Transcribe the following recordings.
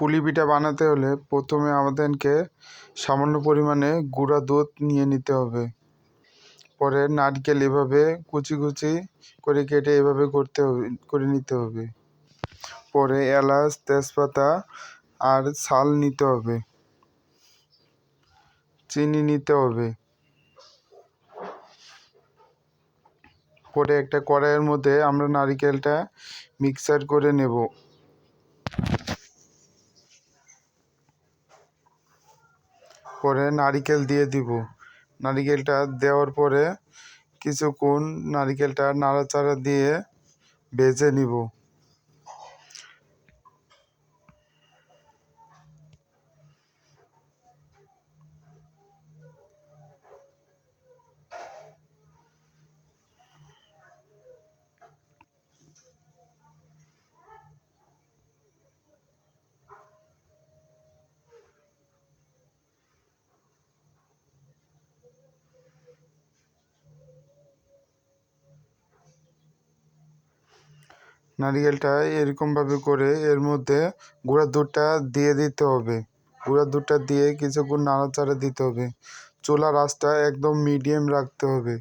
পুলি পিঠা বানাতে হলে প্রথমে আমাদেরকে সামান্য পরিমাণে গুঁড়া দুধ নিয়ে নিতে হবে। পরে নারকেল এভাবে কুচি কুচি করে কেটে এভাবে করে নিতে হবে। পরে এলাচ, তেজপাতা আর ছাল নিতে হবে, চিনি নিতে হবে। পরে একটা কড়াইয়ের মধ্যে আমরা নারকেলটা মিক্সার করে নেব। পরে নারকেল দিয়ে দিব। নারকেলটা দেওয়ার পরে কিছুক্ষণ নারকেলটা নাড়াচাড়া দিয়ে ভেজে নিব। নারকেলটা এরকমভাবে করে এর মধ্যে গুঁড়া দুধটা দিয়ে দিতে হবে। গুঁড়া দুধটা দিয়ে কিছুক্ষণ নাড়াচাড়া দিতে হবে। চুলার আঁচটা একদম মিডিয়াম রাখতে হবে।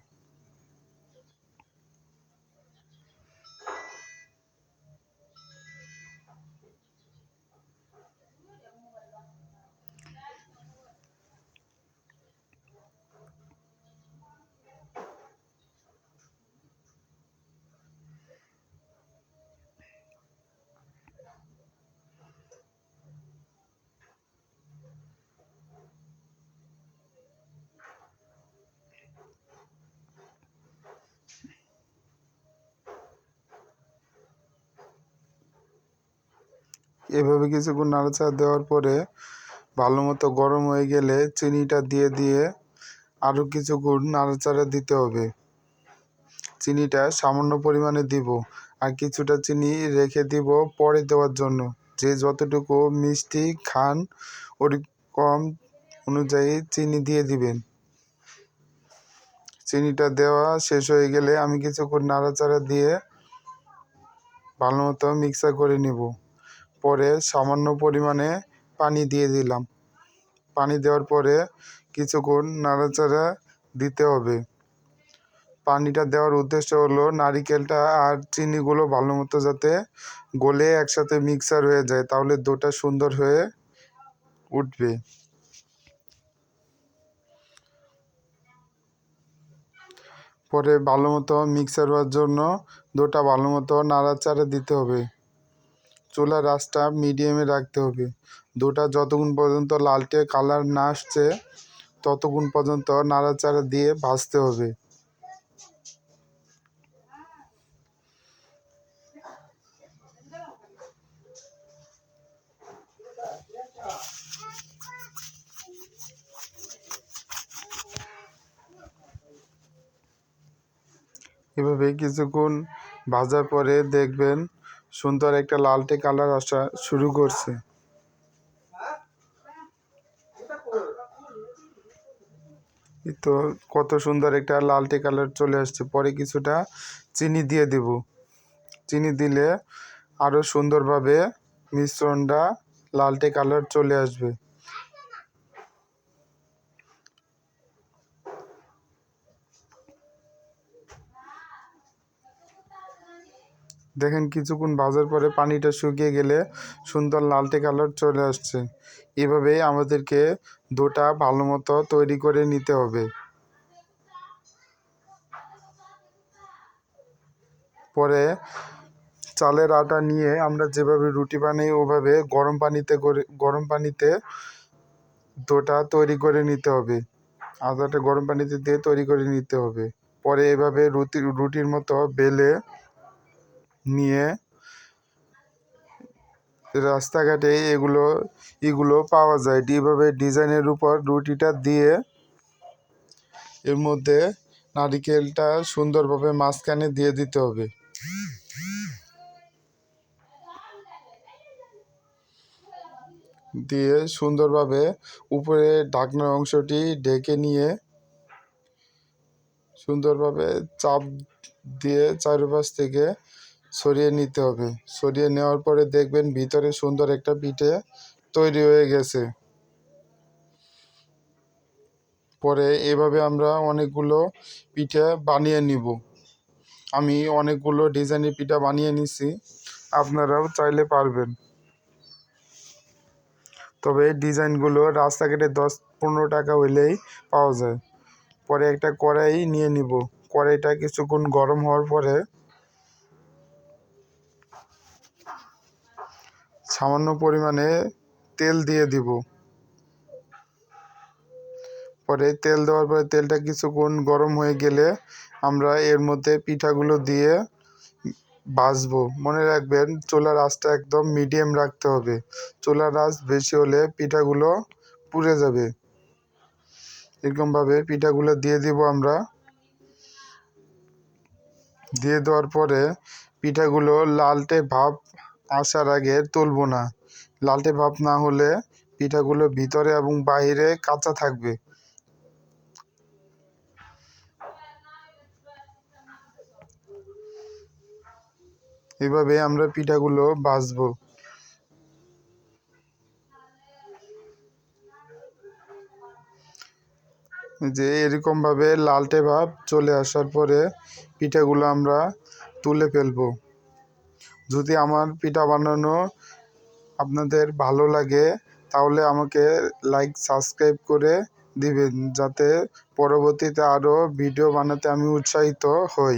এভাবে কিছুক্ষণ নাড়াচাড়া দেওয়ার পরে ভালো মতো গরম হয়ে গেলে চিনিটা দিয়ে আরও কিছুক্ষণ নাড়াচাড়া দিতে হবে। চিনিটা সামান্য পরিমাণে দিব, আর কিছুটা চিনি রেখে দিব পরে দেওয়ার জন্য। যে যতটুকু মিষ্টি খান ওরকম অনুযায়ী চিনি দিয়ে দিবেন। চিনিটা দেওয়া শেষ হয়ে গেলে আমি কিছুক্ষণ নাড়াচাড়া দিয়ে ভালো মতো মিক্সার করে নিব। পরে সামান্য পরিমাণে পানি দিয়ে দিলাম। পানি দেওয়ার পরে কিছুক্ষণ নাড়াচাড়া দিতে হবে। পানিটা দেওয়ার উদ্দেশ্য হলো নারিকেলটা আর চিনিগুলো ভালো মতো যাতে গলে একসাথে মিক্সার হয়ে যায়, তাহলে দুধটা সুন্দর হয়ে উঠবে। পরে ভালো মতো মিক্সার হওয়ার জন্য দুধটা ভালো মতো নাড়াচাড়া দিতে হবে। চুলার আঁচটা মিডিয়ামে রাখতে হবে। দুধটা যতক্ষণ পর্যন্ত লালটে কালার না আসছে ততক্ষণ পর্যন্ত নাড়াচাড়া দিয়ে ভাজতে হবে। এভাবে কিছুক্ষণ ভাজার পরে দেখবেন সুন্দর একটা লালটে কালার আসা শুরু করছে। তো কত সুন্দর একটা লালটে কালার চলে আসছে। পরে কিছুটা চিনি দিয়ে দেব। চিনি দিলে আরও সুন্দরভাবে মিশ্রণটা লালটে কালার চলে আসবে। দেখেন কিছুক্ষণ ভাজার পরে পানিটা শুকিয়ে গেলে সুন্দর লালটে কালার চলে আসছে। এভাবেই আমাদেরকে দুধটা ভালো মতো তৈরি করে নিতে হবে। পরে চালের আটা নিয়ে আমরা যেভাবে রুটি বানাই ওভাবে গরম পানিতে দুধটা তৈরি করে নিতে হবে। আটাটা গরম পানিতে দিয়ে তৈরি করে নিতে হবে। পরে এভাবে রুটির মতো বেলে নিয়ে রাস্তাঘাটে এগুলো পাওয়া যায়। এভাবে ডিজাইনের উপর রুটিটা দিয়ে এর মধ্যে নারিকেলটা সুন্দরভাবে মাঝখানে দিয়ে দিতে হবে। দিয়ে সুন্দরভাবে উপরে ঢাকনার অংশটি ঢেকে নিয়ে সুন্দরভাবে চাপ দিয়ে চারপাশ থেকে সরিয়ে নিতে হবে। সরিয়ে নেওয়ার পরে দেখবেন ভিতরে সুন্দর একটা পিঠে তৈরি হয়ে গেছে। পরে এভাবে আমরা অনেকগুলো পিঠে বানিয়ে নিব। আমি অনেকগুলো ডিজাইনের পিঠা বানিয়ে নিছি, আপনারাও চাইলে পারবেন। তবে এই ডিজাইনগুলো রাস্তাঘাটে 10-15 টাকা হইলেই পাওয়া যায়। পরে একটা কড়াই নিয়ে নিব। কড়াইটা কিছুক্ষণ গরম হওয়ার পরে সামান্য পরিমাণে তেল দিয়ে দিব। পরে তেল দেওয়ার পরে তেলটা কিছুক্ষণ গরম হয়ে গেলে আমরা এর মধ্যে পিঠাগুলো দিয়ে ভাজবো। মনে রাখবেন চুলার আঁচটা একদম মিডিয়াম রাখতে হবে। চুলার আঁচ বেশি হলে পিঠাগুলো পুড়ে যাবে। এরকমভাবে পিঠাগুলো দিয়ে দিব আমরা। দিয়ে দেওয়ার পরে পিঠাগুলো লালটে ভাব আসার আগে তুলবো না। লালটে ভাব না হলে পিঠাগুলো ভিতরে এবং বাইরে কাঁচা থাকবে। এভাবে আমরা পিঠাগুলো ভাজবো। যে এরকমভাবে লালটে ভাব চলে আসার পরে পিঠাগুলো আমরা তুলে ফেলবো। যদি আমার পিঠা বানানো আপনাদের ভালো লাগে তাহলে আমাকে লাইক সাবস্ক্রাইব করে দিবেন, যাতে পরবর্তীতে আরও ভিডিও বানাতে আমি উৎসাহিত হই।